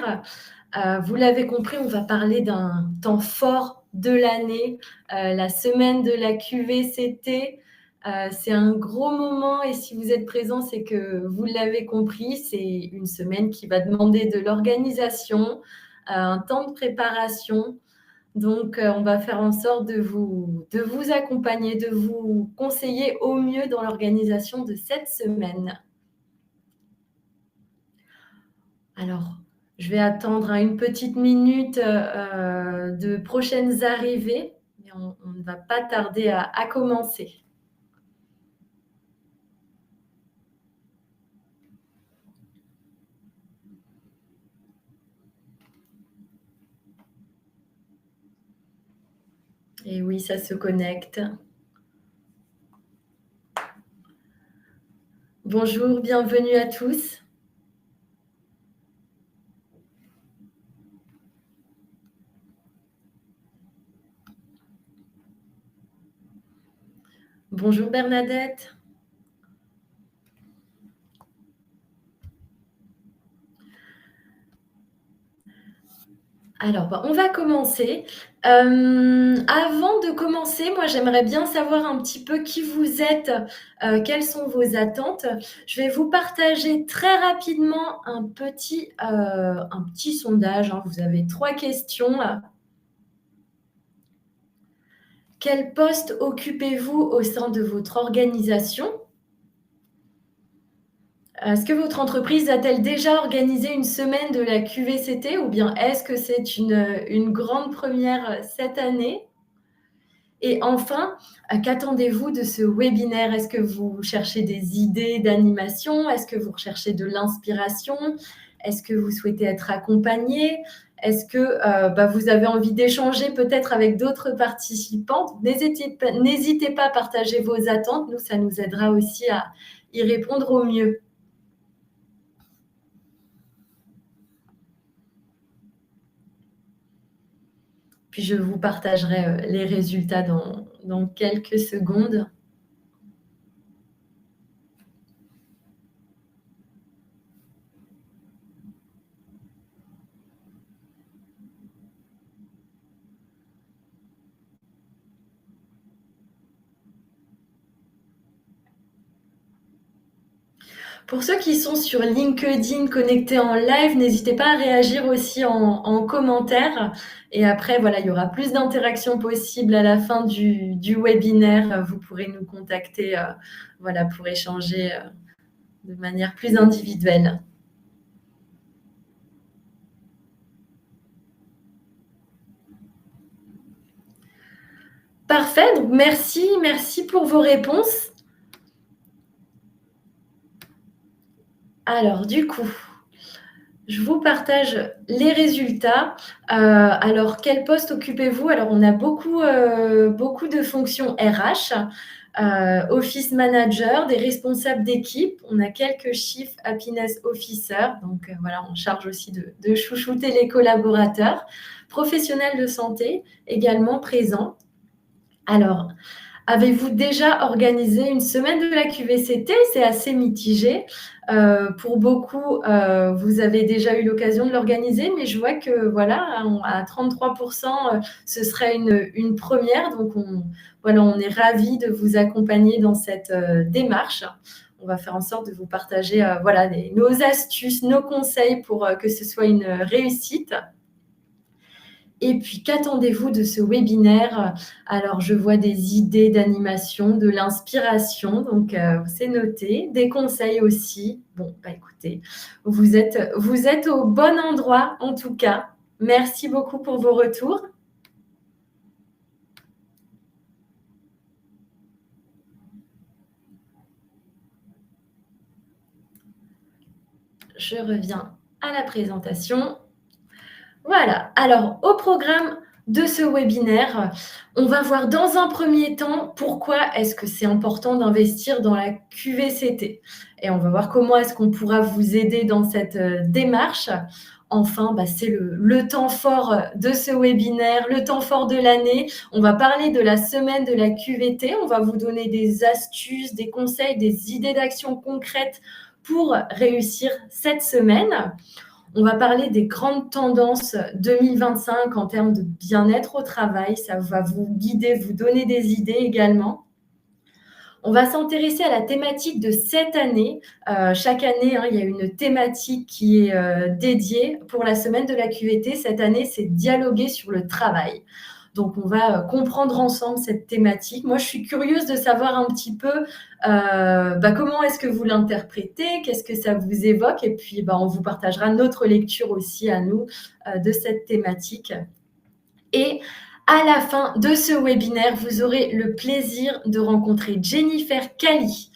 webinaire. Vous l'avez compris, on va parler d'un temps fort de l'année, la semaine de la QVCT. C'est un gros moment et si vous êtes présents, c'est que vous l'avez compris, c'est une semaine qui va demander de l'organisation, un temps de préparation. Donc, on va faire en sorte de vous accompagner, de vous conseiller au mieux dans l'organisation de cette semaine. Alors, je vais attendre une petite minute de prochaines arrivées, mais on ne va pas tarder à commencer. Et oui, ça se connecte. Bonjour, bienvenue à tous. Bonjour Bernadette. Alors, on va commencer. Avant de commencer, moi, j'aimerais bien savoir un petit peu qui vous êtes, quelles sont vos attentes. Je vais vous partager très rapidement un petit sondage, hein. Vous avez 3 questions. Quel poste occupez-vous au sein de votre organisation? Est-ce que votre entreprise a-t-elle déjà organisé une semaine de la QVCT ou bien est-ce que c'est une grande première cette année? Et enfin, qu'attendez-vous de ce webinaire? Est-ce que vous cherchez des idées d'animation? Est-ce que vous recherchez de l'inspiration? Est-ce que vous souhaitez être accompagné? Est-ce que vous avez envie d'échanger peut-être avec d'autres participants? N'hésitez pas à partager vos attentes. Nous, ça nous aidera aussi à y répondre au mieux. Puis je vous partagerai les résultats dans quelques secondes. Pour ceux qui sont sur LinkedIn connectés en live, n'hésitez pas à réagir aussi en commentaire. Et après, voilà, il y aura plus d'interactions possibles à la fin du webinaire. Vous pourrez nous contacter voilà, pour échanger de manière plus individuelle. Parfait, donc merci pour vos réponses. Alors, du coup, je vous partage les résultats. Alors, quel poste occupez-vous? Alors, on a beaucoup de fonctions RH, Office Manager, des responsables d'équipe. On a quelques Chief Happiness Officer. Donc, voilà, on charge aussi de chouchouter les collaborateurs. Professionnels de santé également présents. Alors, avez-vous déjà organisé une semaine de la QVCT? C'est assez mitigé. Pour beaucoup, vous avez déjà eu l'occasion de l'organiser, mais je vois que voilà, à 33%, ce serait une première. Donc, on est ravis de vous accompagner dans cette démarche. On va faire en sorte de vous partager nos astuces, nos conseils pour que ce soit une réussite. Et puis, qu'attendez-vous de ce webinaire? Alors, je vois des idées d'animation, de l'inspiration, donc c'est noté, des conseils aussi. Bon, écoutez, vous êtes au bon endroit en tout cas. Merci beaucoup pour vos retours. Je reviens à la présentation. Voilà, alors au programme de ce webinaire, on va voir dans un premier temps pourquoi est-ce que c'est important d'investir dans la QVCT. Et on va voir comment est-ce qu'on pourra vous aider dans cette démarche. Enfin, c'est le temps fort de ce webinaire, le temps fort de l'année. On va parler de la semaine de la QVT. On va vous donner des astuces, des conseils, des idées d'action concrètes pour réussir cette semaine. On va parler des grandes tendances 2025 en termes de bien-être au travail. Ça va vous guider, vous donner des idées également. On va s'intéresser à la thématique de cette année. Chaque année, il y a une thématique qui est dédiée. Pour la semaine de la QVT, cette année, c'est dialoguer sur le travail. Donc, on va comprendre ensemble cette thématique. Moi, je suis curieuse de savoir un petit peu comment est-ce que vous l'interprétez, qu'est-ce que ça vous évoque, et puis on vous partagera notre lecture aussi à nous de cette thématique. Et à la fin de ce webinaire, vous aurez le plaisir de rencontrer Jennifer Cali.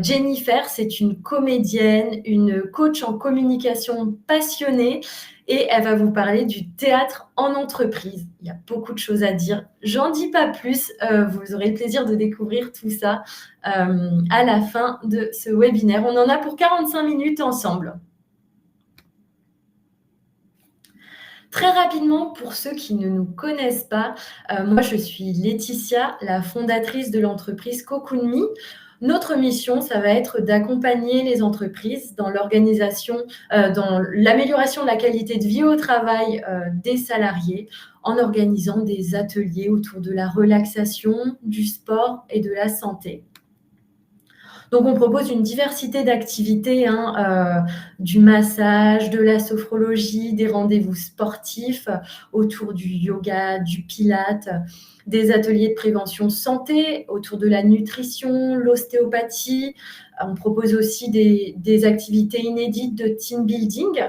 Jennifer, c'est une comédienne, une coach en communication passionnée et elle va vous parler du théâtre en entreprise. Il y a beaucoup de choses à dire. J'en dis pas plus. Vous aurez le plaisir de découvrir tout ça à la fin de ce webinaire. On en a pour 45 minutes ensemble. Très rapidement, pour ceux qui ne nous connaissent pas, moi je suis Laetitia, la fondatrice de l'entreprise Cocoon Me. Notre mission, ça va être d'accompagner les entreprises dans l'organisation, dans l'amélioration de la qualité de vie au travail des salariés en organisant des ateliers autour de la relaxation, du sport et de la santé. Donc, on propose une diversité d'activités, du massage, de la sophrologie, des rendez-vous sportifs autour du yoga, du pilate, des ateliers de prévention santé autour de la nutrition, l'ostéopathie. On propose aussi des activités inédites de team building.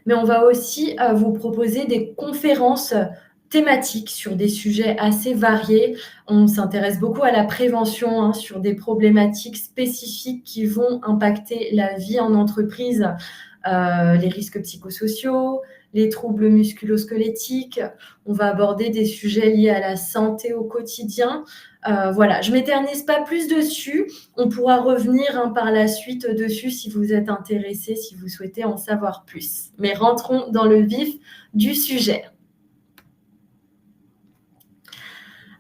Mais on va aussi vous proposer des conférences thématiques sur des sujets assez variés. On s'intéresse beaucoup à la prévention sur des problématiques spécifiques qui vont impacter la vie en entreprise, les risques psychosociaux, les troubles musculo-squelettiques. On va aborder des sujets liés à la santé au quotidien. Voilà, je ne m'éternise pas plus dessus. On pourra revenir par la suite dessus si vous êtes intéressé, si vous souhaitez en savoir plus. Mais rentrons dans le vif du sujet.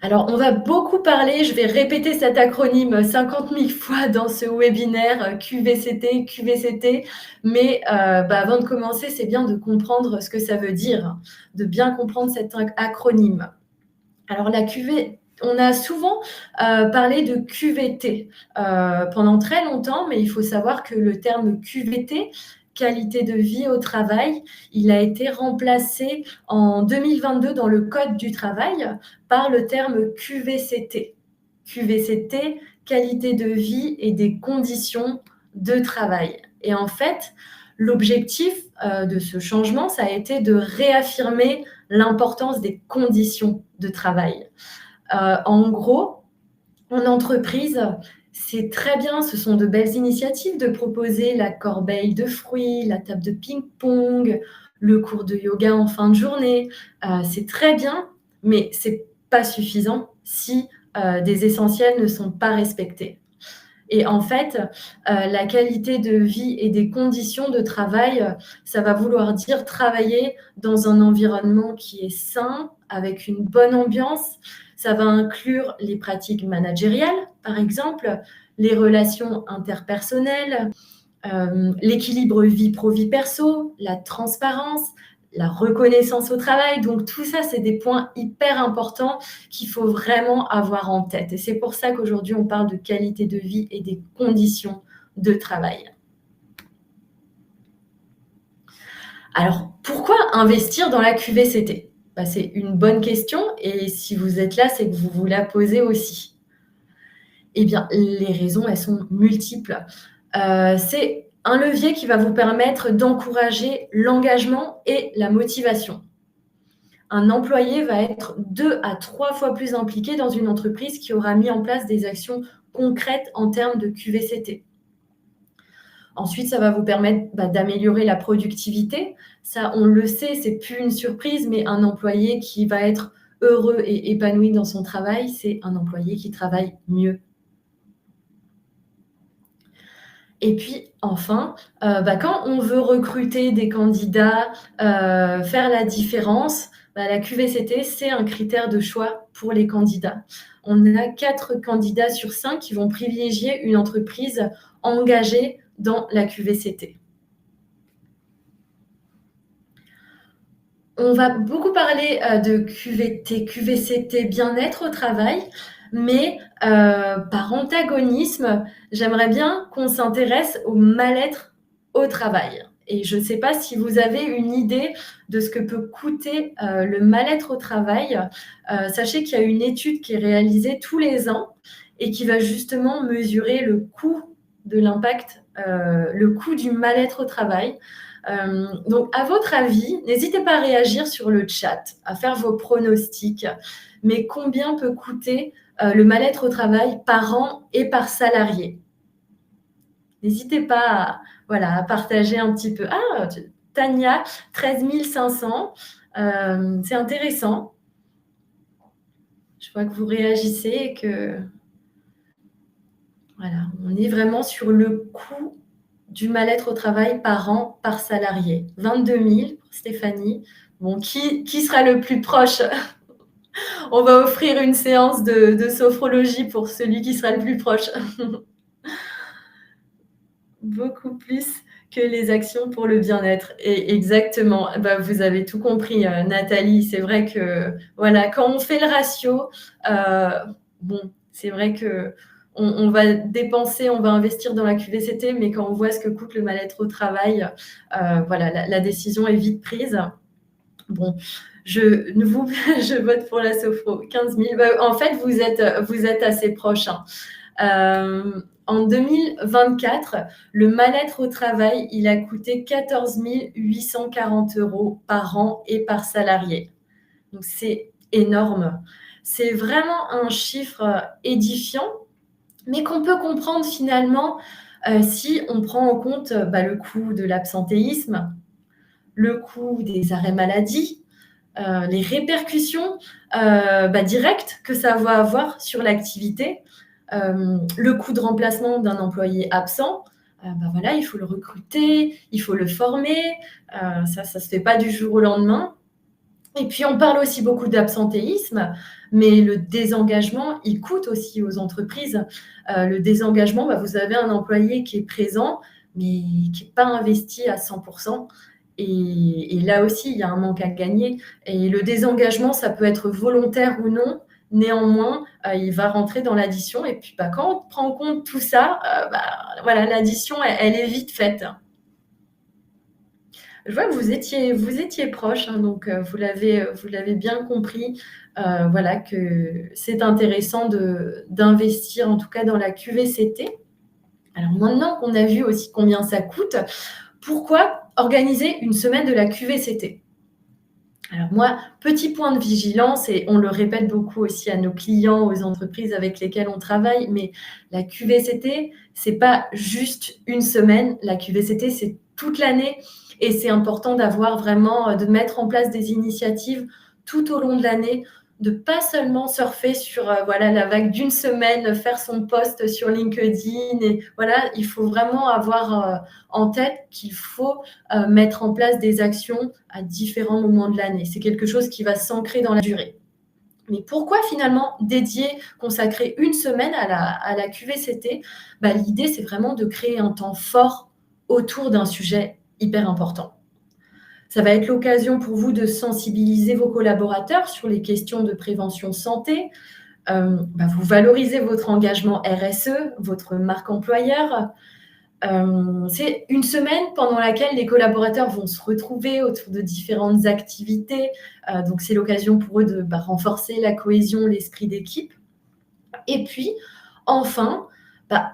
Alors, on va beaucoup parler, je vais répéter cet acronyme 50 000 fois dans ce webinaire QVCT, QVCT, mais avant de commencer, c'est bien de comprendre ce que ça veut dire, de bien comprendre cet acronyme. Alors, la QV, on a souvent parlé de QVT pendant très longtemps, mais il faut savoir que le terme QVT, qualité de vie au travail, il a été remplacé en 2022 dans le Code du travail par le terme QVCT. QVCT, qualité de vie et des conditions de travail. Et en fait, l'objectif de ce changement, ça a été de réaffirmer l'importance des conditions de travail. En gros, en entreprise, c'est très bien, ce sont de belles initiatives de proposer la corbeille de fruits, la table de ping-pong, le cours de yoga en fin de journée. C'est très bien, mais c'est pas suffisant si des essentiels ne sont pas respectés. Et en fait, la qualité de vie et des conditions de travail, ça va vouloir dire travailler dans un environnement qui est sain, avec une bonne ambiance. Ça va inclure les pratiques managériales, par exemple, les relations interpersonnelles, l'équilibre vie pro-vie perso, la transparence, la reconnaissance au travail. Donc, tout ça, c'est des points hyper importants qu'il faut vraiment avoir en tête. Et c'est pour ça qu'aujourd'hui, on parle de qualité de vie et des conditions de travail. Alors, pourquoi investir dans la QVCT ? C'est une bonne question et si vous êtes là, c'est que vous vous la posez aussi. Eh bien, les raisons, elles sont multiples. C'est un levier qui va vous permettre d'encourager l'engagement et la motivation. Un employé va être 2 à 3 fois plus impliqué dans une entreprise qui aura mis en place des actions concrètes en termes de QVCT. Ensuite, ça va vous permettre d'améliorer la productivité. Ça, on le sait, c'est plus une surprise, mais un employé qui va être heureux et épanoui dans son travail, c'est un employé qui travaille mieux. Et puis, enfin, quand on veut recruter des candidats, faire la différence, la QVCT, c'est un critère de choix pour les candidats. On a 4 candidats sur 5 qui vont privilégier une entreprise engagée dans la QVCT. On va beaucoup parler de QVT, QVCT, bien-être au travail, mais par antagonisme, j'aimerais bien qu'on s'intéresse au mal-être au travail. Et je ne sais pas si vous avez une idée de ce que peut coûter le mal-être au travail. Sachez qu'il y a une étude qui est réalisée tous les ans et qui va justement mesurer le coût de l'impact, le coût du mal-être au travail. Donc, à votre avis, n'hésitez pas à réagir sur le chat, à faire vos pronostics. Mais combien peut coûter le mal-être au travail par an et par salarié? N'hésitez pas à, voilà, à partager un petit peu. Ah, Tania, 13 500. C'est intéressant. Je vois que vous réagissez et que voilà, on est vraiment sur le coût du mal-être au travail par an, par salarié. 22 000 pour Stéphanie. Bon, qui sera le plus proche? On va offrir une séance de sophrologie pour celui qui sera le plus proche. Beaucoup plus que les actions pour le bien-être. Et exactement, bah, vous avez tout compris, Nathalie. C'est vrai que voilà, quand on fait le ratio, bon, c'est vrai que on va dépenser, on va investir dans la QVCT, mais quand on voit ce que coûte le mal-être au travail, voilà, la décision est vite prise. Bon, je vote pour la sophro, 15 000. Bah, en fait, vous êtes assez proches, hein. En 2024, le mal-être au travail, il a coûté 14 840 € par an et par salarié. Donc, c'est énorme. C'est vraiment un chiffre édifiant, mais qu'on peut comprendre finalement si on prend en compte le coût de l'absentéisme, le coût des arrêts maladie, les répercussions directes que ça va avoir sur l'activité, le coût de remplacement d'un employé absent. Voilà, il faut le recruter, il faut le former, ça ne se fait pas du jour au lendemain. Et puis, on parle aussi beaucoup d'absentéisme, mais le désengagement, il coûte aussi aux entreprises. Le désengagement, vous avez un employé qui est présent, mais qui n'est pas investi à 100%. Et là aussi, il y a un manque à gagner. Et le désengagement, ça peut être volontaire ou non. Néanmoins, il va rentrer dans l'addition. Et puis, quand on prend en compte tout ça, voilà, l'addition, elle est vite faite. Je vois que vous étiez proche, hein, donc vous l'avez bien compris. Voilà que c'est intéressant d'investir, en tout cas dans la QVCT. Alors maintenant qu'on a vu aussi combien ça coûte, pourquoi organiser une semaine de la QVCT? Alors moi, petit point de vigilance, et on le répète beaucoup aussi à nos clients, aux entreprises avec lesquelles on travaille, mais la QVCT, c'est pas juste une semaine. La QVCT, c'est toute l'année, et c'est important d'avoir vraiment, de mettre en place des initiatives tout au long de l'année, de pas seulement surfer sur voilà, la vague d'une semaine, faire son post sur LinkedIn. Et voilà, il faut vraiment avoir en tête qu'il faut mettre en place des actions à différents moments de l'année. C'est quelque chose qui va s'ancrer dans la durée. Mais pourquoi finalement dédier, consacrer une semaine à la QVCT? L'idée, c'est vraiment de créer un temps fort autour d'un sujet hyper important. Ça va être l'occasion pour vous de sensibiliser vos collaborateurs sur les questions de prévention santé. Vous valorisez votre engagement RSE, votre marque employeur. C'est une semaine pendant laquelle les collaborateurs vont se retrouver autour de différentes activités. Donc, c'est l'occasion pour eux de renforcer la cohésion, l'esprit d'équipe. Et puis, enfin,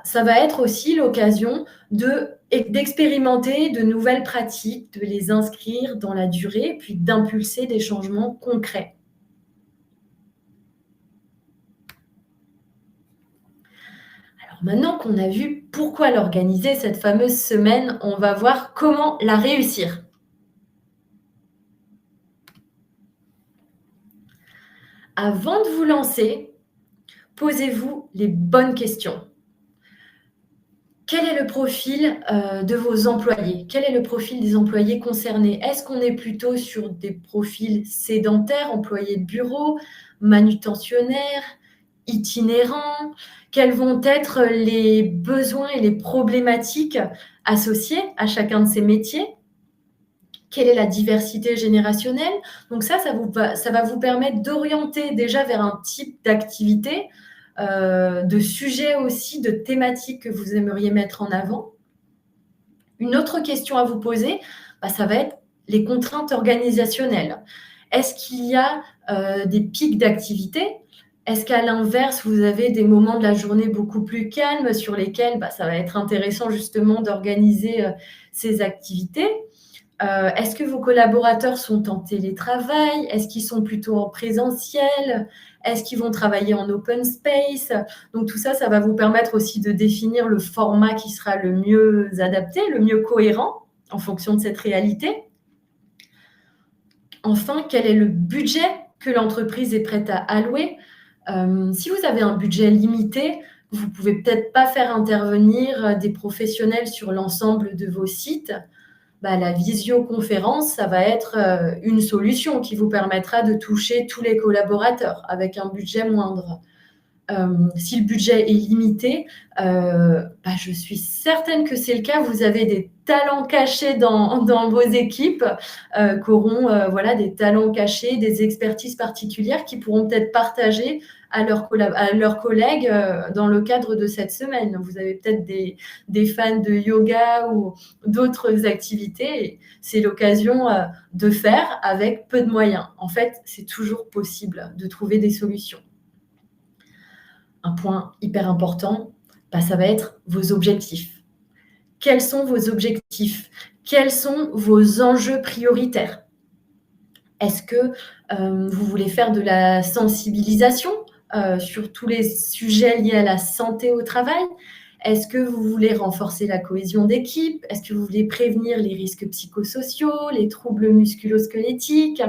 ça va être aussi l'occasion d'expérimenter de nouvelles pratiques, de les inscrire dans la durée, puis d'impulser des changements concrets. Alors maintenant qu'on a vu pourquoi l'organiser, cette fameuse semaine, on va voir comment la réussir. Avant de vous lancer, posez-vous les bonnes questions. Quel est le profil de vos employés? Quel est le profil des employés concernés? Est-ce qu'on est plutôt sur des profils sédentaires, employés de bureau, manutentionnaires, itinérants? Quels vont être les besoins et les problématiques associés à chacun de ces métiers? Quelle est la diversité générationnelle? Donc ça va vous permettre d'orienter déjà vers un type d'activité, de sujet aussi, de thématiques que vous aimeriez mettre en avant. Une autre question à vous poser, bah, ça va être les contraintes organisationnelles. Est-ce qu'il y a des pics d'activité? Est-ce qu'à l'inverse, vous avez des moments de la journée beaucoup plus calmes sur lesquels bah, ça va être intéressant justement d'organiser ces activités? Est-ce que vos collaborateurs sont en télétravail? Est-ce qu'ils sont plutôt en présentiel? Est-ce qu'ils vont travailler en open space? Donc tout ça, ça va vous permettre aussi de définir le format qui sera le mieux adapté, le mieux cohérent en fonction de cette réalité. Enfin, quel est le budget que l'entreprise est prête à allouer? Si vous avez un budget limité, vous ne pouvez peut-être pas faire intervenir des professionnels sur l'ensemble de vos sites. Bah, la visioconférence, ça va être une solution qui vous permettra de toucher tous les collaborateurs avec un budget moindre. Si le budget est limité, bah, je suis certaine que c'est le cas. Vous avez des talents cachés dans vos équipes qui auront voilà, des talents cachés, des expertises particulières qui pourront peut-être partager à leurs collègues dans le cadre de cette semaine. Vous avez peut-être des fans de yoga ou d'autres activités. C'est l'occasion de faire avec peu de moyens. En fait, c'est toujours possible de trouver des solutions. Un point hyper important, bah, ça va être vos objectifs. Quels sont vos objectifs? Quels sont vos enjeux prioritaires? Est-ce que vous voulez faire de la sensibilisation sur tous les sujets liés à la santé au travail? Est-ce que vous voulez renforcer la cohésion d'équipe? Est-ce que vous voulez prévenir les risques psychosociaux, les troubles musculo-squelettiques?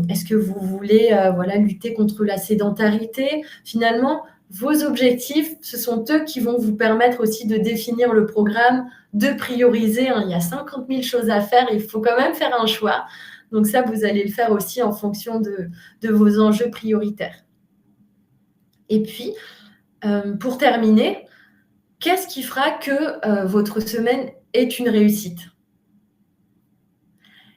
Est-ce que vous voulez voilà, lutter contre la sédentarité? Finalement, vos objectifs, ce sont eux qui vont vous permettre aussi de définir le programme, de prioriser. Hein. Il y a 50 000 choses à faire, il faut quand même faire un choix. Donc ça, vous allez le faire aussi en fonction de vos enjeux prioritaires. Et puis, pour terminer, qu'est-ce qui fera que votre semaine est une réussite?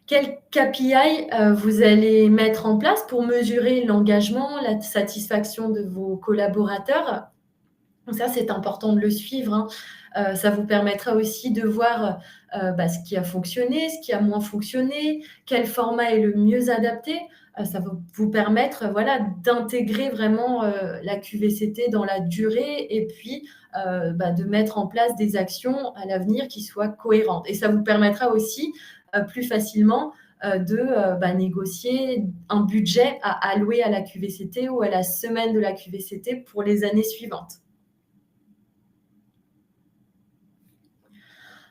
Quel KPI vous allez mettre en place pour mesurer l'engagement, la satisfaction de vos collaborateurs? Donc ça, c'est important de le suivre. Hein. Ça vous permettra aussi de voir bah, ce qui a fonctionné, ce qui a moins fonctionné, quel format est le mieux adapté. Ça va vous permettre voilà, d'intégrer vraiment la QVCT dans la durée et puis bah, de mettre en place des actions à l'avenir qui soient cohérentes. Et ça vous permettra aussi plus facilement de bah, négocier un budget à allouer à la QVCT ou à la semaine de la QVCT pour les années suivantes.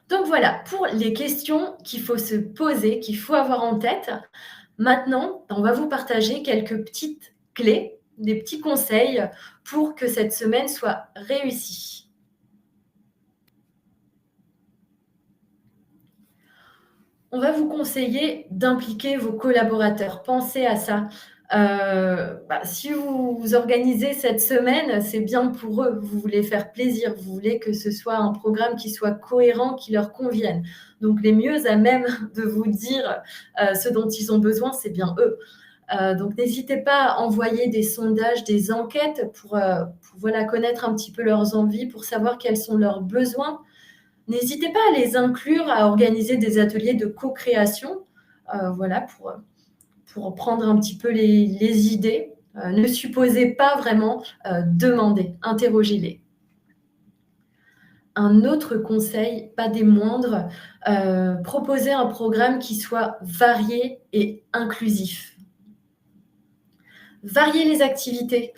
Donc voilà, pour les questions qu'il faut se poser, qu'il faut avoir en tête. Maintenant, on va vous partager quelques petites clés, des petits conseils pour que cette semaine soit réussie. On va vous conseiller d'impliquer vos collaborateurs. Pensez à ça. Bah, si vous organisez cette semaine, c'est bien pour eux. Vous voulez faire plaisir. Vous voulez que ce soit un programme qui soit cohérent, qui leur convienne. Donc, les mieux à même de vous dire ce dont ils ont besoin, c'est bien eux. Donc, n'hésitez pas à envoyer des sondages, des enquêtes pour voilà, connaître un petit peu leurs envies, pour savoir quels sont leurs besoins. N'hésitez pas à les inclure, à organiser des ateliers de co-création, voilà, pour prendre un petit peu les idées. Ne supposez pas vraiment, demandez, interrogez-les. Un autre conseil, pas des moindres, proposez un programme qui soit varié et inclusif. Varier les activités,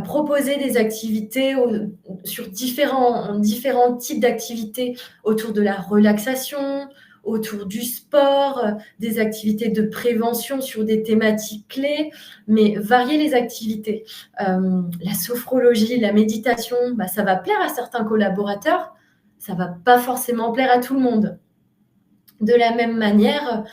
proposer des activités sur différents types d'activités autour de la relaxation, autour du sport, des activités de prévention sur des thématiques clés, mais varier les activités. La sophrologie, la méditation, bah, ça va plaire à certains collaborateurs, ça ne va pas forcément plaire à tout le monde. De la même manière,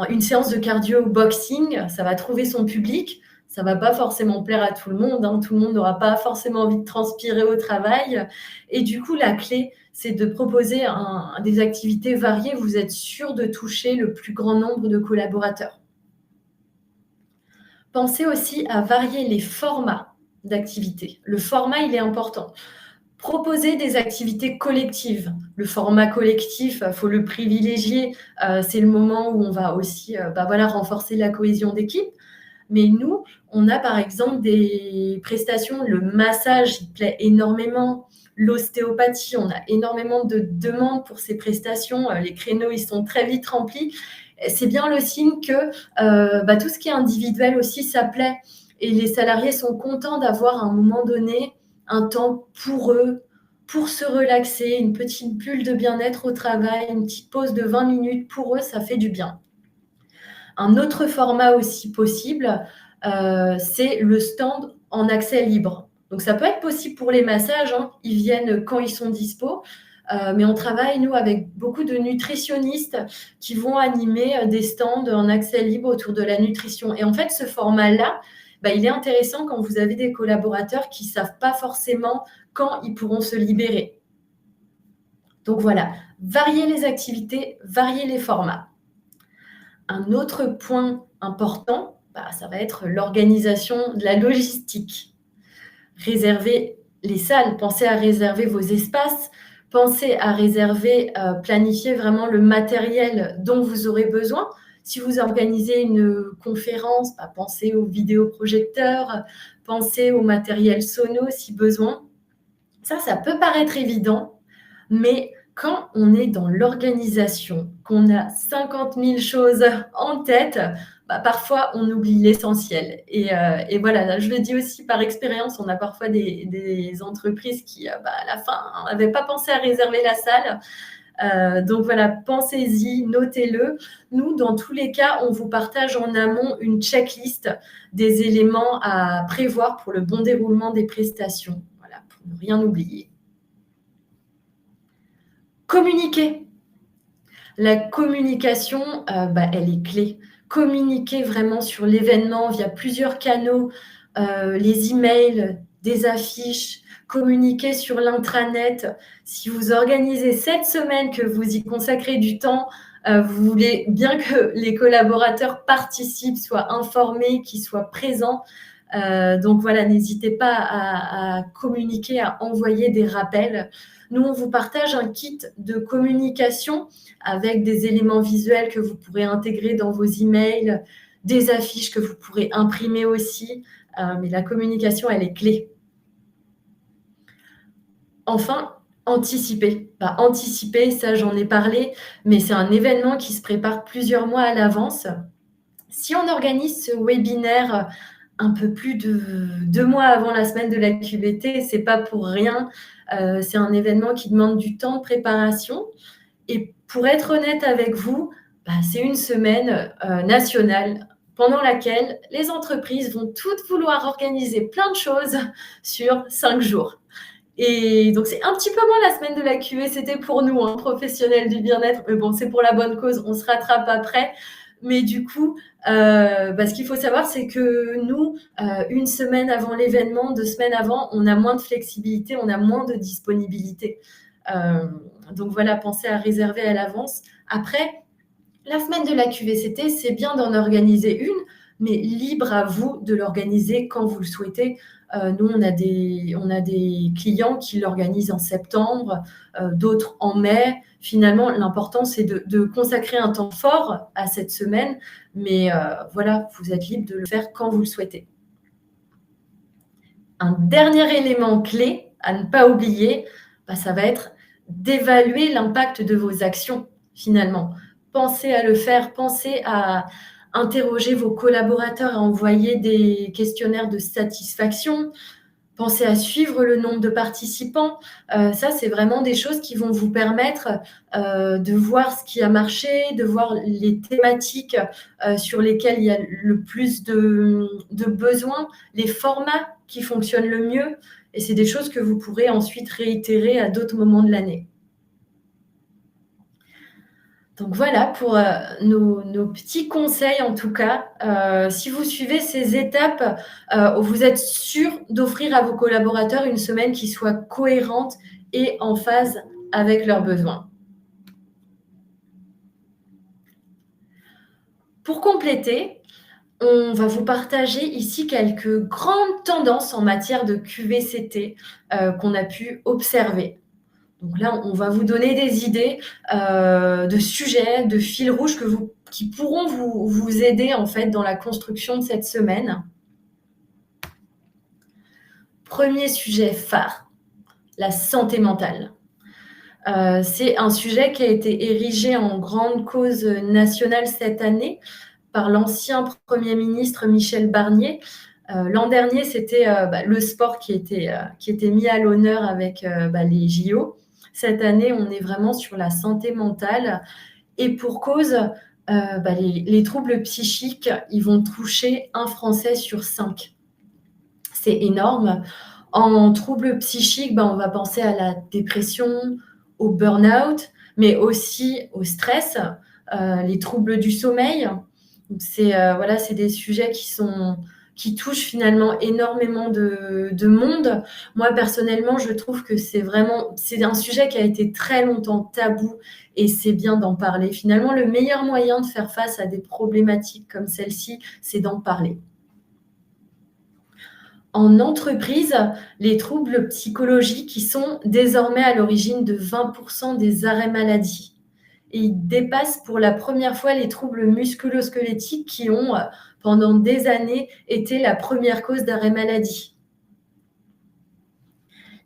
une séance de cardio boxing, ça va trouver son public, Ça va pas forcément plaire à tout le monde, hein. Tout le monde n'aura pas forcément envie de transpirer au travail et du coup, la clé, c'est de proposer des activités variées. Vous êtes sûr de toucher le plus grand nombre de collaborateurs. Pensez aussi à varier les formats d'activités. Le format, il est important. Proposer des activités collectives. Le format collectif, il faut le privilégier. C'est le moment où on va aussi renforcer la cohésion d'équipe. Mais nous, on a par exemple des prestations, le massage, il plaît énormément, l'ostéopathie, on a énormément de demandes pour ces prestations, les créneaux, ils sont très vite remplis. C'est bien le signe que tout ce qui est individuel aussi, ça plaît. Et les salariés sont contents d'avoir à un moment donné un temps pour eux, pour se relaxer, une petite bulle de bien-être au travail, une petite pause de 20 minutes, pour eux, ça fait du bien. Un autre format aussi possible, c'est le stand en accès libre. Donc ça peut être possible pour les massages, hein, ils viennent quand ils sont dispo, mais on travaille, nous, avec beaucoup de nutritionnistes qui vont animer des stands en accès libre autour de la nutrition. Et en fait, ce format-là, il est intéressant quand vous avez des collaborateurs qui ne savent pas forcément quand ils pourront se libérer. Donc voilà, varier les activités, varier les formats. Un autre point important, ça va être l'organisation de la logistique. Réserver les salles, pensez à réserver vos espaces, pensez à réserver, planifier vraiment le matériel dont vous aurez besoin. Si vous organisez une conférence, pensez aux vidéoprojecteurs, pensez au matériel sono si besoin. Ça peut paraître évident, mais quand on est dans l'organisation, qu'on a 50 000 choses en tête, parfois on oublie l'essentiel. Et voilà, là, je le dis aussi par expérience, on a parfois des entreprises qui, à la fin, n'avaient pas pensé à réserver la salle. Donc voilà, pensez-y, notez-le. Nous, dans tous les cas, on vous partage en amont une checklist des éléments à prévoir pour le bon déroulement des prestations. Voilà, pour ne rien oublier. Communiquer. La communication, elle est clé. Communiquer vraiment sur l'événement via plusieurs canaux, les emails, des affiches, communiquer sur l'intranet. Si vous organisez cette semaine, que vous y consacrez du temps, vous voulez bien que les collaborateurs participent, soient informés, qu'ils soient présents. Donc voilà, n'hésitez pas à communiquer, à envoyer des rappels. Nous, on vous partage un kit de communication avec des éléments visuels que vous pourrez intégrer dans vos emails, des affiches que vous pourrez imprimer aussi. Mais la communication, elle est clé. Enfin, anticiper. Anticiper, ça j'en ai parlé, mais c'est un événement qui se prépare plusieurs mois à l'avance. Si on organise ce webinaire un peu plus de 2 mois avant la semaine de la QBT, c'est pas pour rien. C'est un événement qui demande du temps de préparation. Et pour être honnête avec vous, c'est une semaine nationale pendant laquelle les entreprises vont toutes vouloir organiser plein de choses sur 5 jours. Et donc, c'est un petit peu moins la semaine de la QV, c'était pour nous, professionnels du bien-être. Mais bon, c'est pour la bonne cause, on se rattrape après. Mais du coup, ce qu'il faut savoir, c'est que nous, une semaine avant l'événement, 2 semaines avant, on a moins de flexibilité, on a moins de disponibilité. Donc voilà, pensez à réserver à l'avance. Après, la semaine de la QVCT, c'est bien d'en organiser une, mais libre à vous de l'organiser quand vous le souhaitez. Nous, on a des clients qui l'organisent en septembre, d'autres en mai. Finalement, l'important, c'est de consacrer un temps fort à cette semaine, mais voilà, vous êtes libre de le faire quand vous le souhaitez. Un dernier élément clé à ne pas oublier, ça va être d'évaluer l'impact de vos actions, finalement. Pensez à le faire, pensez à interroger vos collaborateurs, à envoyer des questionnaires de satisfaction, pensez à suivre le nombre de participants. Ça, c'est vraiment des choses qui vont vous permettre de voir ce qui a marché, de voir les thématiques sur lesquelles il y a le plus de besoins, les formats qui fonctionnent le mieux. Et c'est des choses que vous pourrez ensuite réitérer à d'autres moments de l'année. Donc voilà pour, nos petits conseils en tout cas. Si vous suivez ces étapes, vous êtes sûr d'offrir à vos collaborateurs une semaine qui soit cohérente et en phase avec leurs besoins. Pour compléter, on va vous partager ici quelques grandes tendances en matière de QVCT, qu'on a pu observer. Donc là, on va vous donner des idées, de sujets, de fils rouges qui pourront vous aider en fait dans la construction de cette semaine. Premier sujet phare, la santé mentale. C'est un sujet qui a été érigé en grande cause nationale cette année par l'ancien Premier ministre Michel Barnier. L'an dernier, c'était le sport qui était mis à l'honneur avec les JO. Cette année, on est vraiment sur la santé mentale et pour cause, les troubles psychiques, ils vont toucher un Français sur 5. C'est énorme. En troubles psychiques, on va penser à la dépression, au burn-out, mais aussi au stress, les troubles du sommeil. Donc c'est des sujets qui touchent finalement énormément de monde. Moi, personnellement, je trouve que c'est un sujet qui a été très longtemps tabou et c'est bien d'en parler. Finalement, le meilleur moyen de faire face à des problématiques comme celle-ci, c'est d'en parler. En entreprise, les troubles psychologiques qui sont désormais à l'origine de 20% des arrêts maladie. Et ils dépassent pour la première fois les troubles musculo-squelettiques qui ont, pendant des années, été la première cause d'arrêt maladie.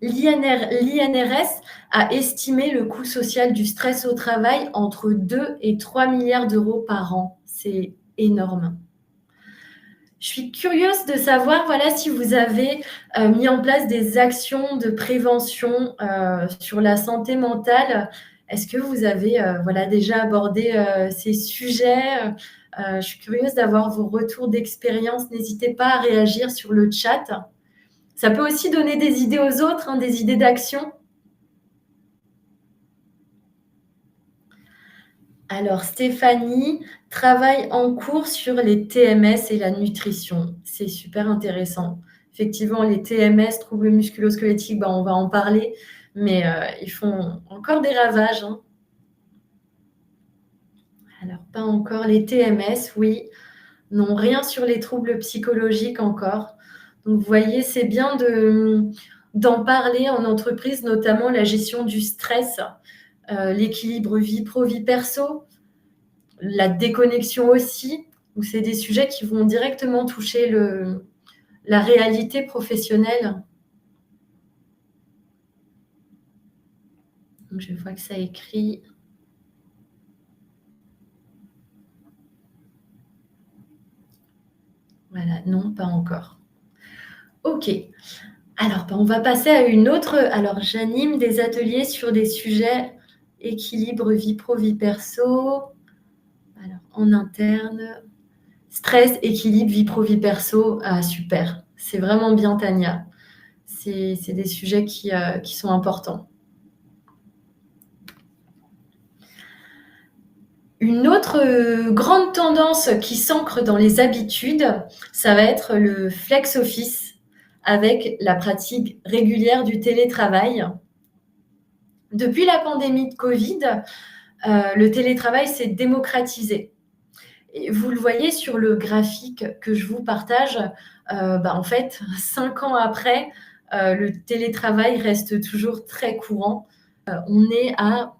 L'INRS a estimé le coût social du stress au travail entre 2 et 3 milliards d'euros par an. C'est énorme. Je suis curieuse de savoir si vous avez mis en place des actions de prévention sur la santé mentale. Est-ce que vous avez déjà abordé ces sujets? Je suis curieuse d'avoir vos retours d'expérience. N'hésitez pas à réagir sur le chat. Ça peut aussi donner des idées aux autres, des idées d'action. Alors, Stéphanie, travail en cours sur les TMS et la nutrition. C'est super intéressant. Effectivement, les TMS, troubles musculo-squelettiques, on va en parler, mais ils font encore des ravages. Alors, pas encore les TMS, oui. Non, rien sur les troubles psychologiques encore. Donc, vous voyez, c'est bien d'en parler en entreprise, notamment la gestion du stress, l'équilibre vie pro, vie perso, la déconnexion aussi. Donc, c'est des sujets qui vont directement toucher la réalité professionnelle. Donc, je vois que ça écrit. Voilà, non, pas encore. OK. Alors, on va passer à une autre. Alors, j'anime des ateliers sur des sujets équilibre vie pro, vie perso. Alors, en interne, stress, équilibre, vie pro, vie perso. Ah, super. C'est vraiment bien, Tania. C'est des sujets qui sont importants. Une autre grande tendance qui s'ancre dans les habitudes, ça va être le flex office avec la pratique régulière du télétravail. Depuis la pandémie de Covid, le télétravail s'est démocratisé. Et vous le voyez sur le graphique que je vous partage, en fait, 5 ans après, le télétravail reste toujours très courant. On est à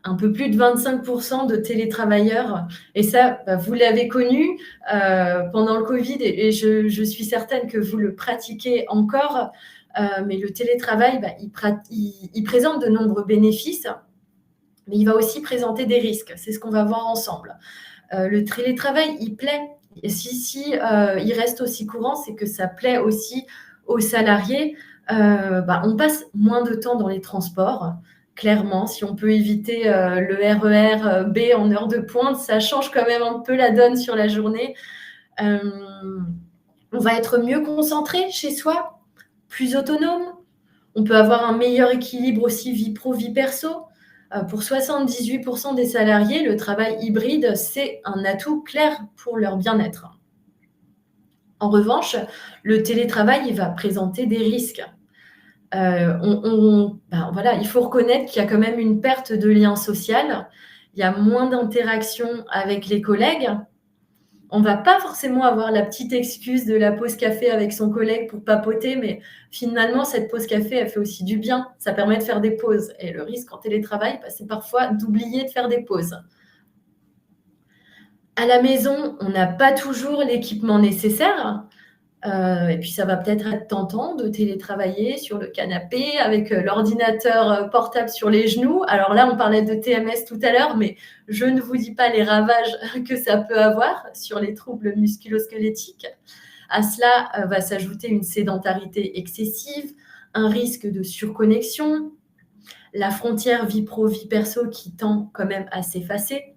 un peu plus de 25% de télétravailleurs. Et ça, vous l'avez connu pendant le Covid et je suis certaine que vous le pratiquez encore. Mais le télétravail, il présente de nombreux bénéfices, mais il va aussi présenter des risques. C'est ce qu'on va voir ensemble. Le télétravail, il plaît. Et si il reste aussi courant, c'est que ça plaît aussi aux salariés. On passe moins de temps dans les transports. Clairement, si on peut éviter le RER B en heure de pointe, ça change quand même un peu la donne sur la journée. On va être mieux concentré chez soi, plus autonome. On peut avoir un meilleur équilibre aussi vie pro, vie perso. Pour 78% des salariés, le travail hybride, c'est un atout clair pour leur bien-être. En revanche, le télétravail, il va présenter des risques. Voilà, il faut reconnaître qu'il y a quand même une perte de lien social. Il y a moins d'interaction avec les collègues. On va pas forcément avoir la petite excuse de la pause café avec son collègue pour papoter, mais finalement, cette pause café, elle fait aussi du bien. Ça permet de faire des pauses. Et le risque en télétravail, c'est parfois d'oublier de faire des pauses. À la maison, on n'a pas toujours l'équipement nécessaire. Et puis ça va peut-être être tentant de télétravailler sur le canapé avec l'ordinateur portable sur les genoux. Alors là, on parlait de TMS tout à l'heure, mais je ne vous dis pas les ravages que ça peut avoir sur les troubles musculo-squelettiques. À cela va s'ajouter une sédentarité excessive, un risque de surconnexion, la frontière vie pro-vie perso qui tend quand même à s'effacer.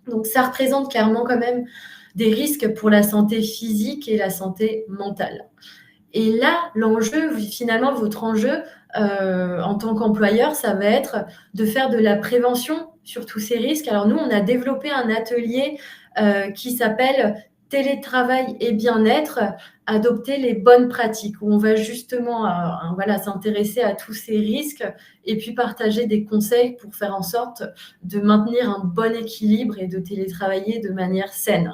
Donc ça représente clairement quand même des risques pour la santé physique et la santé mentale. Et là, l'enjeu, finalement, votre enjeu en tant qu'employeur, ça va être de faire de la prévention sur tous ces risques. Alors nous, on a développé un atelier qui s'appelle Télétravail et bien-être, adopter les bonnes pratiques, où on va justement s'intéresser à tous ces risques et puis partager des conseils pour faire en sorte de maintenir un bon équilibre et de télétravailler de manière saine.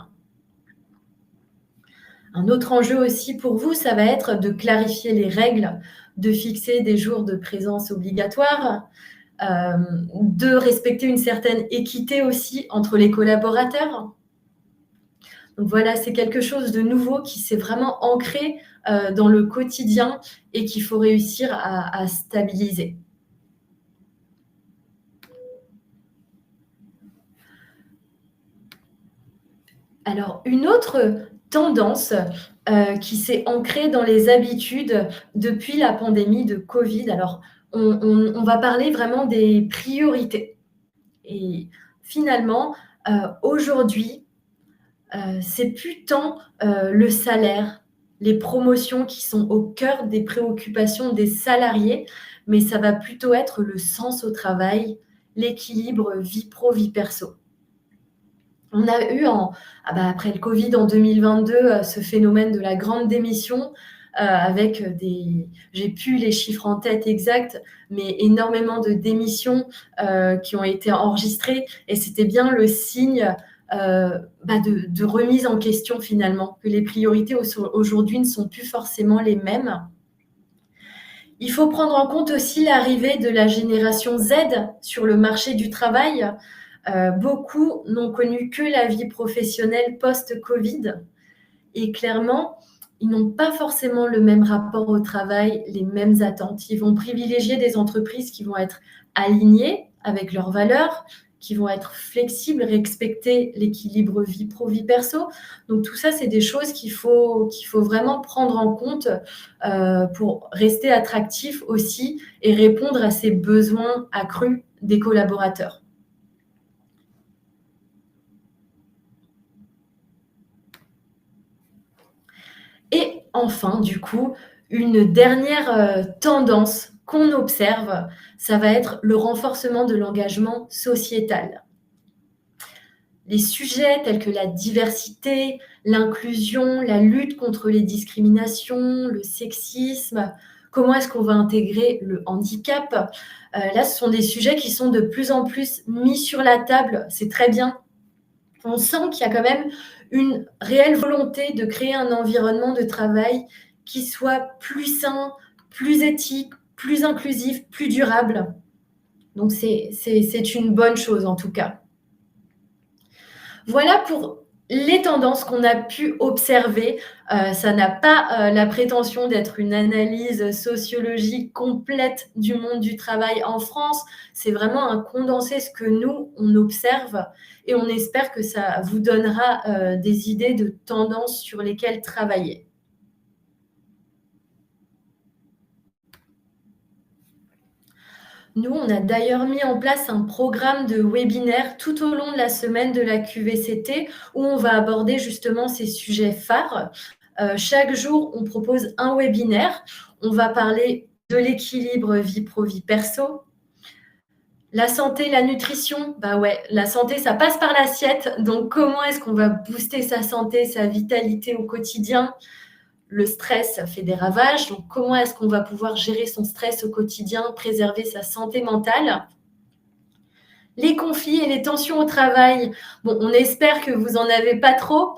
Un autre enjeu aussi pour vous, ça va être de clarifier les règles, de fixer des jours de présence obligatoires, de respecter une certaine équité aussi entre les collaborateurs. Donc voilà, c'est quelque chose de nouveau qui s'est vraiment ancré dans le quotidien et qu'il faut réussir à stabiliser. Alors, une autre tendance qui s'est ancrée dans les habitudes depuis la pandémie de Covid. Alors, on va parler vraiment des priorités. Et finalement, aujourd'hui, c'est plus tant le salaire, les promotions qui sont au cœur des préoccupations des salariés, mais ça va plutôt être le sens au travail, l'équilibre vie pro, vie perso. On a eu après le Covid en 2022, ce phénomène de la grande démission avec j'ai plus les chiffres en tête exacts, mais énormément de démissions qui ont été enregistrées et c'était bien le signe de remise en question finalement, que les priorités aujourd'hui ne sont plus forcément les mêmes. Il faut prendre en compte aussi l'arrivée de la génération Z sur le marché du travail. Beaucoup n'ont connu que la vie professionnelle post-Covid et clairement, ils n'ont pas forcément le même rapport au travail, les mêmes attentes. Ils vont privilégier des entreprises qui vont être alignées avec leurs valeurs, qui vont être flexibles, respecter l'équilibre vie pro-vie perso. Donc tout ça, c'est des choses qu'il faut vraiment prendre en compte pour rester attractif aussi et répondre à ces besoins accrus des collaborateurs. Et enfin, du coup, une dernière tendance qu'on observe, ça va être le renforcement de l'engagement sociétal. Les sujets tels que la diversité, l'inclusion, la lutte contre les discriminations, le sexisme, comment est-ce qu'on va intégrer le handicap, là, ce sont des sujets qui sont de plus en plus mis sur la table. C'est très bien. On sent qu'il y a quand même une réelle volonté de créer un environnement de travail qui soit plus sain, plus éthique, plus inclusif, plus durable. Donc, c'est une bonne chose en tout cas. Voilà pour les tendances qu'on a pu observer. Ça n'a pas la prétention d'être une analyse sociologique complète du monde du travail en France. C'est vraiment un condensé ce que nous, on observe et on espère que ça vous donnera des idées de tendances sur lesquelles travailler. Nous, on a d'ailleurs mis en place un programme de webinaire tout au long de la semaine de la QVCT où on va aborder justement ces sujets phares. Chaque jour, on propose un webinaire. On va parler de l'équilibre vie pro-vie perso, La santé, la nutrition, bah ouais, la santé, ça passe par l'assiette. Donc, comment est-ce qu'on va booster sa santé, sa vitalité au quotidien? Le stress, ça fait des ravages. Donc, comment est-ce qu'on va pouvoir gérer son stress au quotidien, préserver sa santé mentale? Les conflits et les tensions au travail, bon, on espère que vous en avez pas trop,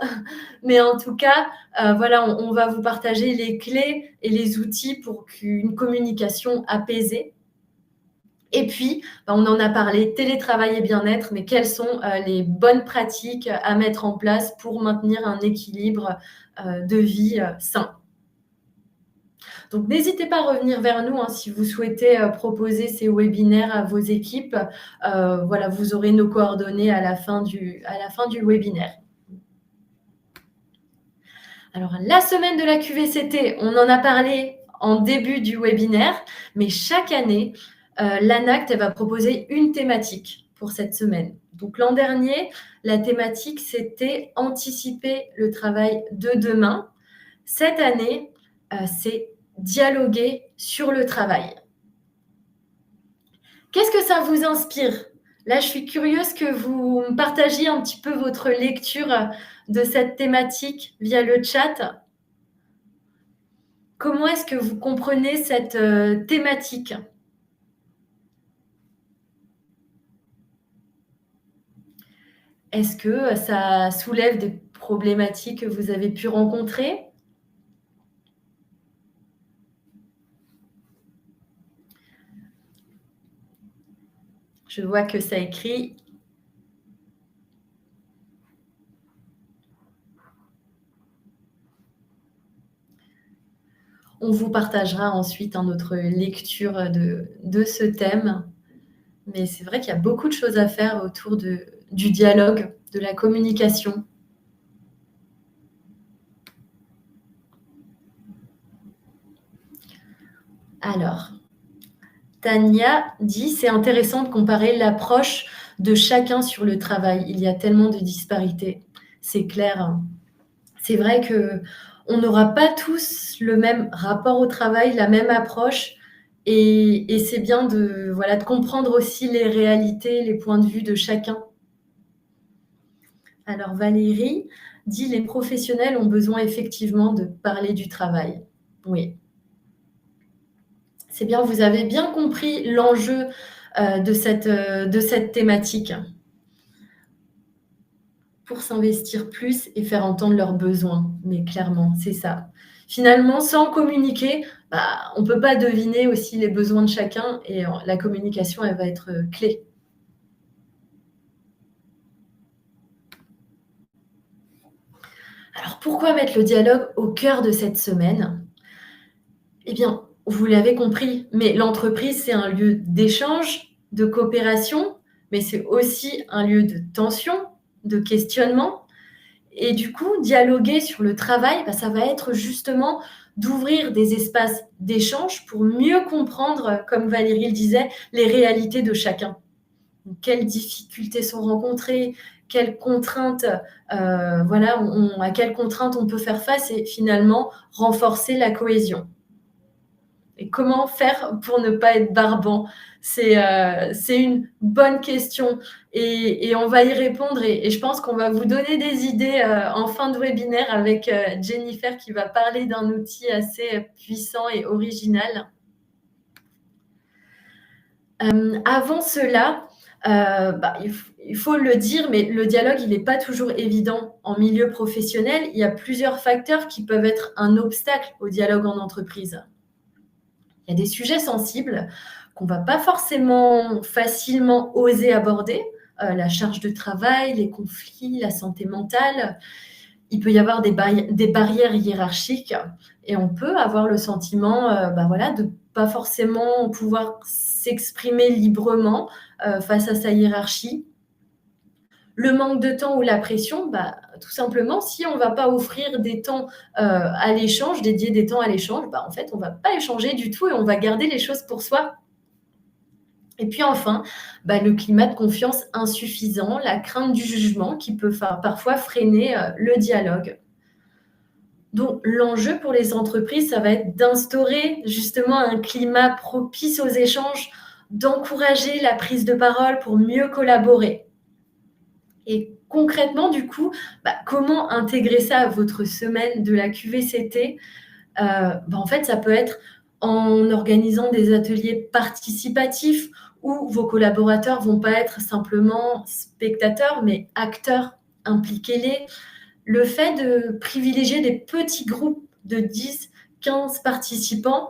mais en tout cas, voilà, on va vous partager les clés et les outils pour qu'une communication apaisée. Et puis, bah, on en a parlé, télétravail et bien-être, mais quelles sont les bonnes pratiques à mettre en place pour maintenir un équilibre de vie sain? Donc, n'hésitez pas à revenir vers nous hein, si vous souhaitez proposer ces webinaires à vos équipes. Voilà, vous aurez nos coordonnées à la fin du webinaire. Alors, la semaine de la QVCT, on en a parlé en début du webinaire, mais chaque année, l'ANACT va proposer une thématique pour cette semaine. Donc, l'an dernier, la thématique, c'était anticiper le travail de demain. Cette année, c'est dialoguer sur le travail. Qu'est-ce que ça vous inspire? Là, je suis curieuse que vous me partagiez un petit peu votre lecture de cette thématique via le chat. Comment est-ce que vous comprenez cette thématique? Est-ce que ça soulève des problématiques que vous avez pu rencontrer? Je vois que ça écrit. On vous partagera ensuite notre lecture de ce thème. Mais c'est vrai qu'il y a beaucoup de choses à faire autour du dialogue, de la communication. Alors, Tania dit, c'est intéressant de comparer l'approche de chacun sur le travail. Il y a tellement de disparités. C'est clair. C'est vrai qu'on n'aura pas tous le même rapport au travail, la même approche. Et c'est bien de comprendre aussi les réalités, les points de vue de chacun. Alors Valérie dit, les professionnels ont besoin effectivement de parler du travail. Oui. C'est bien, vous avez bien compris l'enjeu de cette thématique pour s'investir plus et faire entendre leurs besoins. Mais clairement, c'est ça. Finalement, sans communiquer, on ne peut pas deviner aussi les besoins de chacun et la communication, elle va être clé. Alors, pourquoi mettre le dialogue au cœur de cette semaine? Eh bien, vous l'avez compris, mais l'entreprise, c'est un lieu d'échange, de coopération, mais c'est aussi un lieu de tension, de questionnement. Et du coup, dialoguer sur le travail, ça va être justement d'ouvrir des espaces d'échange pour mieux comprendre, comme Valérie le disait, les réalités de chacun. Donc, quelles difficultés sont rencontrées, quelles contraintes, à quelles contraintes on peut faire face et finalement renforcer la cohésion. Et comment faire pour ne pas être barbant? C'est une bonne question et on va y répondre et je pense qu'on va vous donner des idées en fin de webinaire avec Jennifer qui va parler d'un outil assez puissant et original. Avant cela, il faut le dire, mais le dialogue, il n'est pas toujours évident en milieu professionnel. Il y a plusieurs facteurs qui peuvent être un obstacle au dialogue en entreprise. Il y a des sujets sensibles qu'on ne va pas forcément facilement oser aborder, la charge de travail, les conflits, la santé mentale. Il peut y avoir des barrières hiérarchiques et on peut avoir le sentiment de ne pas forcément pouvoir s'exprimer librement face à sa hiérarchie. Le manque de temps ou la pression, tout simplement, si on ne va pas offrir des temps à l'échange, dédier des temps à l'échange, en fait, on ne va pas échanger du tout et on va garder les choses pour soi. Et puis enfin, le climat de confiance insuffisant, la crainte du jugement qui peut parfois freiner le dialogue. Donc, l'enjeu pour les entreprises, ça va être d'instaurer justement un climat propice aux échanges d'encourager la prise de parole pour mieux collaborer. Et concrètement, du coup, comment intégrer ça à votre semaine de la QVCT? En fait, ça peut être en organisant des ateliers participatifs où vos collaborateurs vont pas être simplement spectateurs, mais acteurs. Impliquez-les. Le fait de privilégier des petits groupes de 10, 15 participants,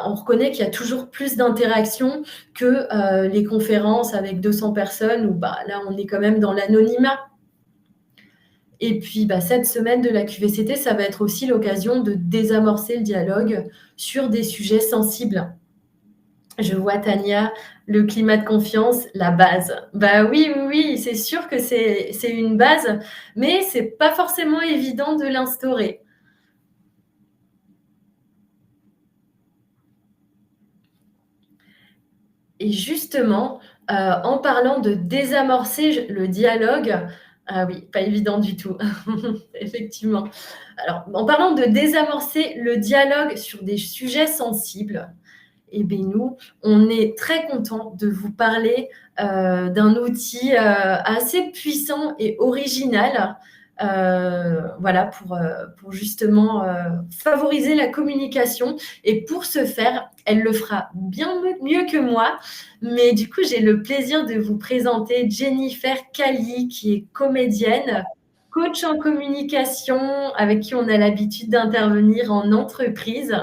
on reconnaît qu'il y a toujours plus d'interactions que les conférences avec 200 personnes où là, on est quand même dans l'anonymat. Et puis, cette semaine de la QVCT, ça va être aussi l'occasion de désamorcer le dialogue sur des sujets sensibles. Je vois Tania, le climat de confiance, la base. Oui, c'est sûr que c'est une base, mais c'est pas forcément évident de l'instaurer. Et justement, en parlant de désamorcer le dialogue, ah oui, pas évident du tout, effectivement. Alors, en parlant de désamorcer le dialogue sur des sujets sensibles, nous, on est très content de vous parler d'un outil assez puissant et original, pour justement favoriser la communication. Et pour ce faire, elle le fera bien mieux que moi. Mais du coup, j'ai le plaisir de vous présenter Jennifer Cali, qui est comédienne, coach en communication, avec qui on a l'habitude d'intervenir en entreprise.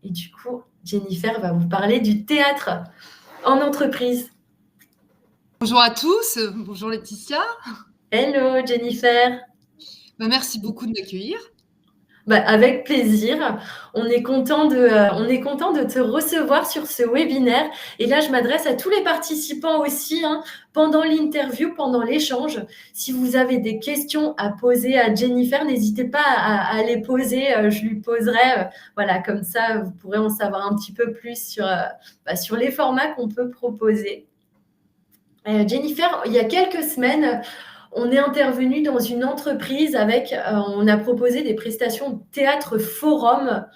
Et du coup, Jennifer va vous parler du théâtre en entreprise. Bonjour à tous, bonjour Laetitia. Hello Jennifer. Merci beaucoup de m'accueillir. Avec plaisir. On est content de te recevoir sur ce webinaire. Et là, je m'adresse à tous les participants aussi, pendant l'interview, pendant l'échange. Si vous avez des questions à poser à Jennifer, n'hésitez pas à les poser. Je lui poserai. Comme ça, vous pourrez en savoir un petit peu plus sur les formats qu'on peut proposer. Jennifer, il y a quelques semaines, on est intervenu dans une entreprise on a proposé des prestations de théâtre forum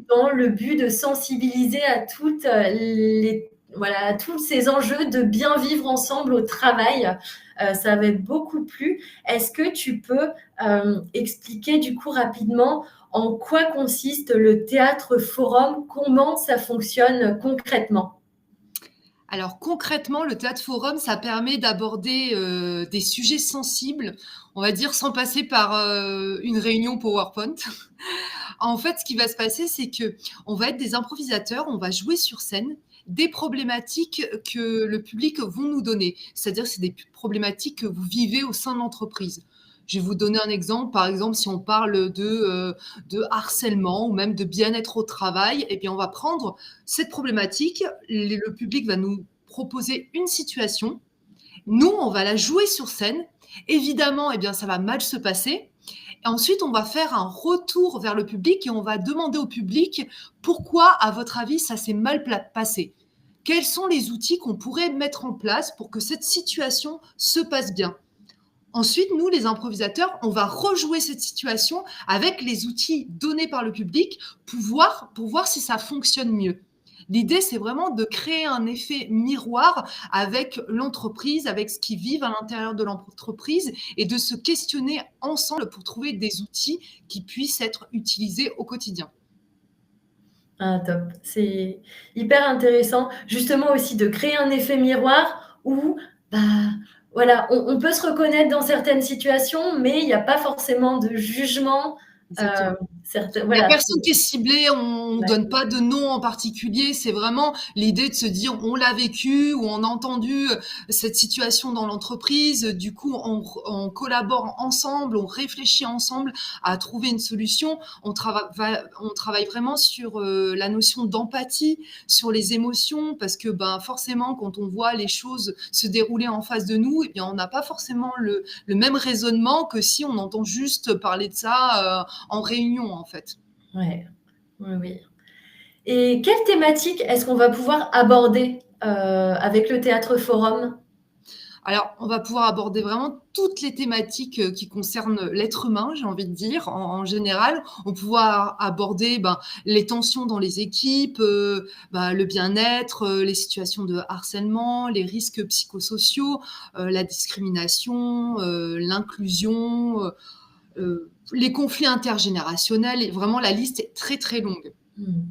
dans le but de sensibiliser à tous ces enjeux de bien vivre ensemble au travail. Ça avait beaucoup plu. Est-ce que tu peux expliquer du coup rapidement en quoi consiste le théâtre forum, comment ça fonctionne concrètement? Alors concrètement, le théâtre forum, ça permet d'aborder des sujets sensibles, on va dire sans passer par une réunion PowerPoint. En fait, ce qui va se passer, c'est que on va être des improvisateurs, on va jouer sur scène des problématiques que le public vont nous donner. C'est-à-dire que c'est des problématiques que vous vivez au sein de l'entreprise. Je vais vous donner un exemple. Par exemple, si on parle de harcèlement ou même de bien-être au travail, eh bien, on va prendre cette problématique. Le public va nous proposer une situation. Nous, on va la jouer sur scène. Évidemment, eh bien, ça va mal se passer. Et ensuite, on va faire un retour vers le public et on va demander au public pourquoi, à votre avis, ça s'est mal passé. Quels sont les outils qu'on pourrait mettre en place pour que cette situation se passe bien? Ensuite, nous, les improvisateurs, on va rejouer cette situation avec les outils donnés par le public pour voir si ça fonctionne mieux. L'idée, c'est vraiment de créer un effet miroir avec l'entreprise, avec ce qu'ils vivent à l'intérieur de l'entreprise et de se questionner ensemble pour trouver des outils qui puissent être utilisés au quotidien. Ah, top. C'est hyper intéressant. Justement aussi de créer un effet miroir où, on peut se reconnaître dans certaines situations, mais il n'y a pas forcément de jugement. Exactement. Il n'y a Voilà. personne qui est ciblé, on ne donne pas de nom en particulier. C'est vraiment l'idée de se dire on l'a vécu ou on a entendu cette situation dans l'entreprise. Du coup, on collabore ensemble, on réfléchit ensemble à trouver une solution. On travaille vraiment sur la notion d'empathie, sur les émotions, parce que forcément, quand on voit les choses se dérouler en face de nous, eh bien, on n'a pas forcément le même raisonnement que si on entend juste parler de ça en réunion, en fait. Oui. Et quelle thématique est-ce qu'on va pouvoir aborder avec le théâtre forum? Alors, on va pouvoir aborder vraiment toutes les thématiques, qui concernent l'être humain, j'ai envie de dire, en général. On va pouvoir aborder, ben, les tensions dans les équipes, bah, le bien-être, les situations de harcèlement, les risques psychosociaux, la discrimination, l'inclusion, les conflits intergénérationnels et vraiment la liste est très, très longue. Mmh.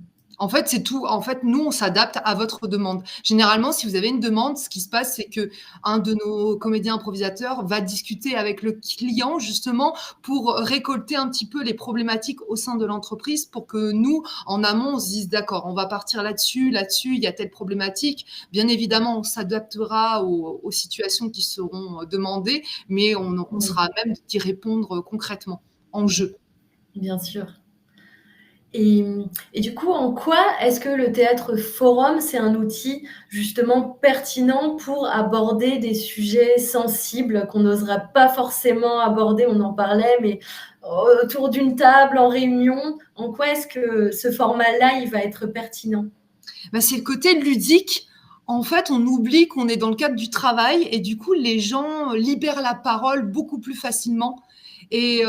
En fait, c'est tout. En fait, nous, on s'adapte à votre demande. Généralement, si vous avez une demande, ce qui se passe, c'est qu'un de nos comédiens improvisateurs va discuter avec le client justement pour récolter un petit peu les problématiques au sein de l'entreprise pour que nous, en amont, on se dise d'accord, on va partir là-dessus, là-dessus, il y a telle problématique. Bien évidemment, on s'adaptera aux situations qui seront demandées, mais on Oui, sera à même d'y répondre concrètement en jeu. bien sûr. Et et du coup, en quoi est-ce que le théâtre forum, c'est un outil justement pertinent pour aborder des sujets sensibles qu'on n'osera pas forcément aborder, on en parlait, mais autour d'une table, en réunion? En quoi est-ce que ce format-là, il va être pertinent? Bah, c'est le côté ludique. En fait, on oublie qu'on est dans le cadre du travail et du coup, les gens libèrent la parole beaucoup plus facilement et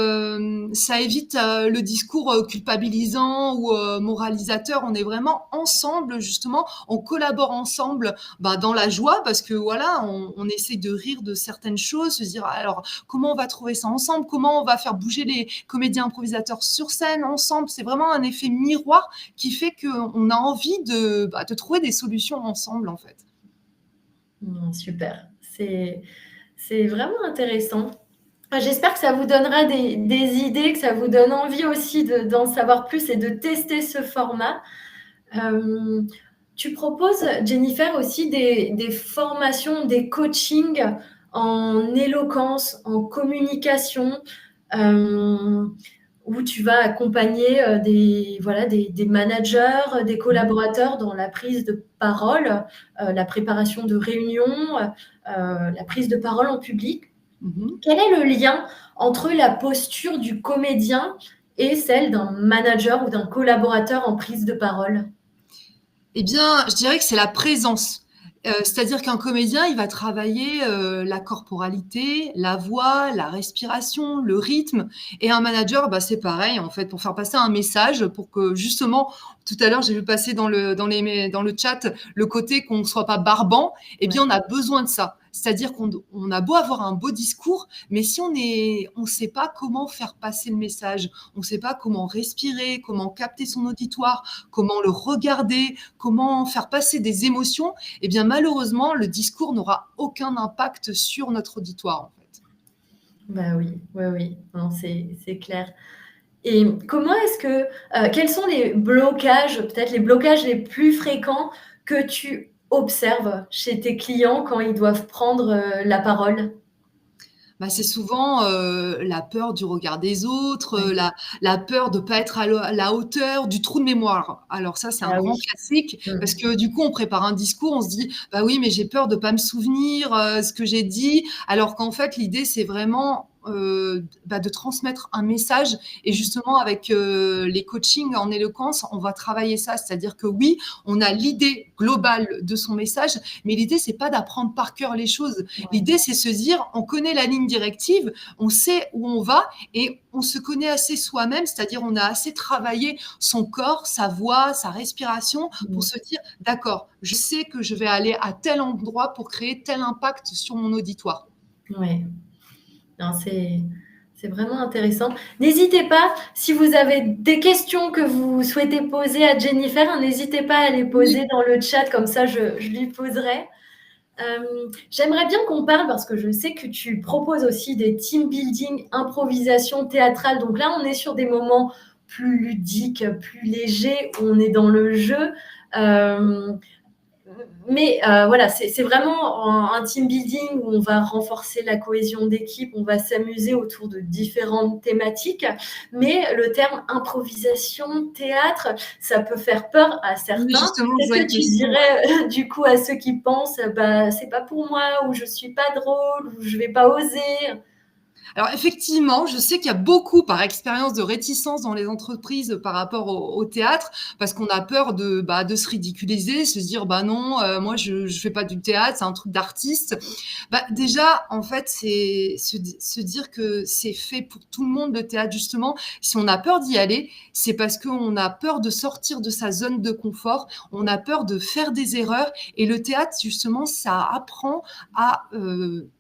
ça évite, le discours, culpabilisant ou moralisateur. On est vraiment ensemble justement, on collabore ensemble, bah, dans la joie parce que voilà, on essaie de rire de certaines choses, se dire: «Alors, comment on va trouver ça ensemble? Comment on va faire bouger les comédiens improvisateurs sur scène ensemble?» C'est vraiment un effet miroir qui fait qu'on a envie bah, de trouver des solutions ensemble, en fait. Mmh, super, c'est vraiment intéressant. J'espère que ça vous donnera des idées, que ça vous donne envie aussi d'en savoir plus et de tester ce format. Hem, Tu proposes, Jennifer, aussi des formations, des coachings en éloquence, en communication, hem, où tu vas accompagner, voilà, des managers, des Mmh. collaborateurs dans la prise de parole, la préparation de réunions, la prise de parole en public. Mmh. Quel est le lien entre la posture du comédien et celle d'un manager ou d'un collaborateur en prise de parole? Eh bien, je dirais que c'est la présence. C'est-à-dire qu'un comédien, il va travailler, la corporalité, la voix, la respiration, le rythme et un manager, bah, c'est pareil, en fait, pour faire passer un message, pour que justement tout à l'heure, j'ai vu passer dans le chat le côté qu'on ne soit pas barbant. Eh Ouais. bien, on a besoin de ça. C'est-à-dire qu'on a beau avoir un beau discours, mais si on sait pas comment faire passer le message, on sait pas comment respirer, comment capter son auditoire, comment le regarder, comment faire passer des émotions, eh bien malheureusement, le discours n'aura aucun impact sur notre auditoire, en fait. Bah oui, oui, oui, non, c'est clair. Et comment est-ce que, quels sont les blocages, peut-être les blocages les plus fréquents que tu observes chez tes clients quand ils doivent prendre, la parole? Bah, c'est souvent, la peur du regard des autres, Ouais. la peur de pas être à la hauteur, du trou de mémoire. Alors ça, c'est un Ah oui. grand classique parce Mmh. que du coup, on prépare un discours, on se dit: «Bah oui, mais j'ai peur de pas me souvenir, ce que j'ai dit». Alors qu'en fait, l'idée, c'est vraiment, bah, de transmettre un message et justement avec, les coachings en éloquence, on va travailler ça. C'est-à-dire que oui, on a l'idée globale de son message, mais l'idée, c'est pas d'apprendre par cœur les choses. Ouais. L'idée, c'est se dire, on connaît la ligne directive, on sait où on va et on se connaît assez soi-même, c'est-à-dire on a assez travaillé son corps, sa voix, sa respiration pour Mmh. se dire, d'accord, je sais que je vais aller à tel endroit pour créer tel impact sur mon auditoire. Ouais. Non, c'est vraiment intéressant. N'hésitez pas, si vous avez des questions que vous souhaitez poser à Jennifer, hein, n'hésitez pas à les Oui. poser dans le chat, comme ça je lui poserai. J'aimerais bien qu'on parle, parce que je sais que tu proposes aussi des team building, improvisation théâtrale. Donc là, on est sur des moments plus ludiques, plus légers, où on est dans le jeu. Euh, mais voilà, c'est vraiment un team building où on va renforcer la cohésion d'équipe, on va s'amuser autour de différentes thématiques. Mais le terme improvisation, théâtre, ça peut faire peur à Oui, certains. justement, je Qu'est-ce vois que une tu question, ouais. dirais du coup à ceux qui pensent, bah, c'est pas pour moi, ou je suis pas drôle, ou je vais pas oser? Alors effectivement, je sais qu'il y a beaucoup, par expérience, de réticence dans les entreprises par rapport au théâtre, parce qu'on a peur de se ridiculiser, se dire: «Bah non, moi je fais pas du théâtre, c'est un truc d'artiste». Bah, déjà, en fait, c'est se dire que c'est fait pour tout le monde, le théâtre, justement. Si on a peur d'y aller, c'est parce qu'on a peur de sortir de sa zone de confort, on a peur de faire des erreurs, et le théâtre, justement, ça apprend à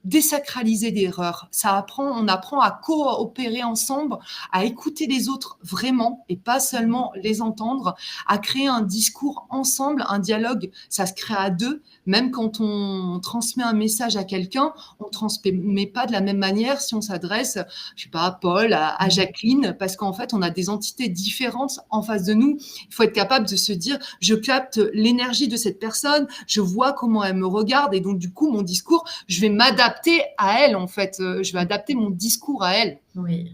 désacraliser l'erreur. On apprend à coopérer ensemble, à écouter les autres vraiment et pas seulement les entendre, à créer un discours ensemble, un dialogue. Ça se crée à deux. Même quand on transmet un message à quelqu'un, on ne transmet pas de la même manière si on s'adresse, je sais pas, à Paul, à Jacqueline, parce qu'en fait, on a des entités différentes en face de nous. Il faut être capable de se dire, je capte l'énergie de cette personne, je vois comment elle me regarde, et donc du coup, mon discours, je vais m'adapter à elle, en fait. Je vais adapter mon discours à elle. Oui,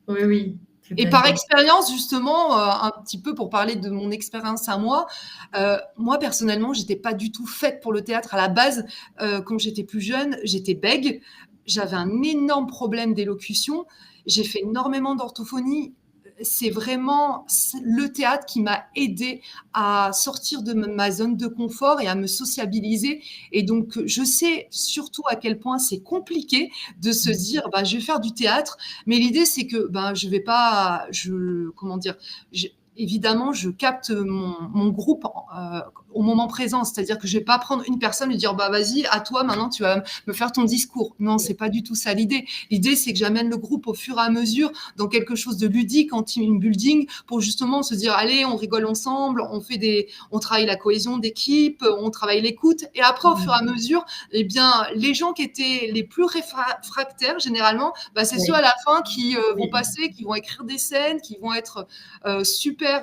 oui, oui, tout Et à par fait. expérience, justement, un petit peu pour parler de mon expérience à moi, moi personnellement, j'étais pas du tout faite pour le théâtre à la base. Quand j'étais plus jeune, j'étais bègue, j'avais un énorme problème d'élocution, j'ai fait énormément d'orthophonie. C'est vraiment le théâtre qui m'a aidée à sortir de ma zone de confort et à me sociabiliser. Et donc, je sais surtout à quel point c'est compliqué de se dire, bah, je vais faire du théâtre, mais l'idée, c'est que ben, je vais pas, comment dire, évidemment, je capte mon groupe au moment présent, c'est-à-dire que je vais pas prendre une personne et dire bah vas-y, à toi maintenant tu vas me faire ton discours. Non, c'est pas du tout ça l'idée. L'idée, c'est que j'amène le groupe au fur et à mesure dans quelque chose de ludique, en team building, pour justement se dire allez, on rigole ensemble, on travaille la cohésion d'équipe, on travaille l'écoute, et après au fur et à mesure, eh bien les gens qui étaient les plus réfractaires généralement, bah, c'est ceux Oui, à la fin qui vont oui. passer, qui vont écrire des scènes, qui vont être super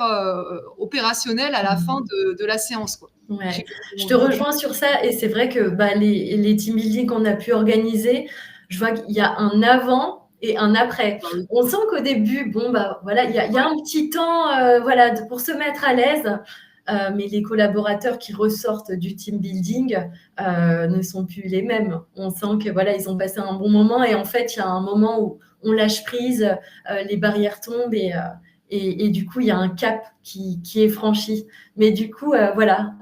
opérationnels à la fin de la séance, quoi. Je sais Ouais, pas je comment te dire. rejoins sur ça et c'est vrai que bah, les team building qu'on a pu organiser, je vois qu'il y a un avant et un après. Bah oui. On sent qu'au début, bon, bah, voilà, il y a Ouais. un petit temps voilà, pour se mettre à l'aise, mais les collaborateurs qui ressortent du team building ne sont plus les mêmes. On sent que voilà, ils ont passé un bon moment et en fait, il y a un moment où on lâche prise, les barrières tombent et du coup, il y a un cap qui est franchi. Mais du coup, voilà,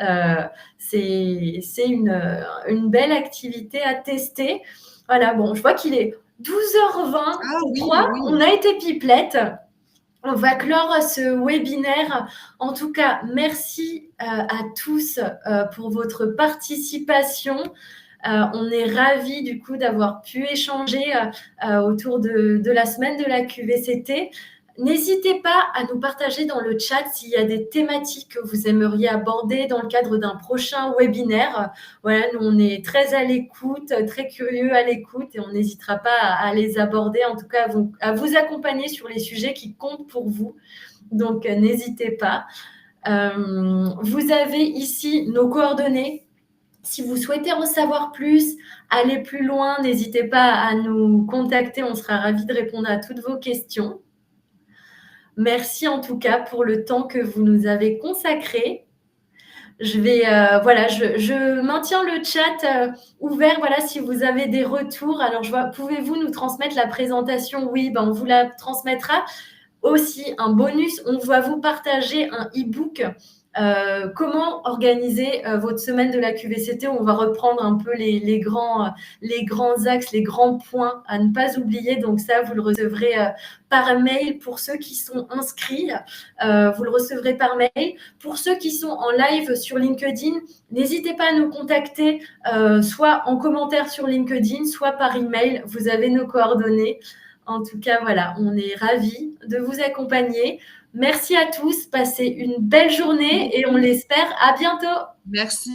c'est une belle activité à tester. Voilà, bon, je vois qu'il est Ah oui, 12h23. On oui. a été pipelette. On va clore ce webinaire. En tout cas, merci à tous pour votre participation. On est ravis du coup d'avoir pu échanger autour de la semaine de la QVCT. N'hésitez pas à nous partager dans le chat s'il y a des thématiques que vous aimeriez aborder dans le cadre d'un prochain webinaire. Voilà, nous, on est très à l'écoute, très curieux à l'écoute et on n'hésitera pas à les aborder, en tout cas à vous accompagner sur les sujets qui comptent pour vous. Donc, n'hésitez pas. Vous avez ici nos coordonnées. Si vous souhaitez en savoir plus, aller plus loin, n'hésitez pas à nous contacter. On sera ravis de répondre à toutes vos questions. Merci en tout cas pour le temps que vous nous avez consacré. Je maintiens le chat ouvert. Voilà, si vous avez des retours. Alors, pouvez-vous nous transmettre la présentation? Oui, ben, on vous la transmettra. Aussi, un bonus, on va vous partager un e-book. Comment organiser votre semaine de la QVCT? On va reprendre un peu les grands axes, les grands points à ne pas oublier. Donc ça, vous le recevrez par mail pour ceux qui sont inscrits. Vous le recevrez par mail. Pour ceux qui sont en live sur LinkedIn, n'hésitez pas à nous contacter, soit en commentaire sur LinkedIn, soit par email. Vous avez nos coordonnées. En tout cas, voilà, on est ravis de vous accompagner. Merci à tous, passez une belle journée et on l'espère à bientôt. Merci.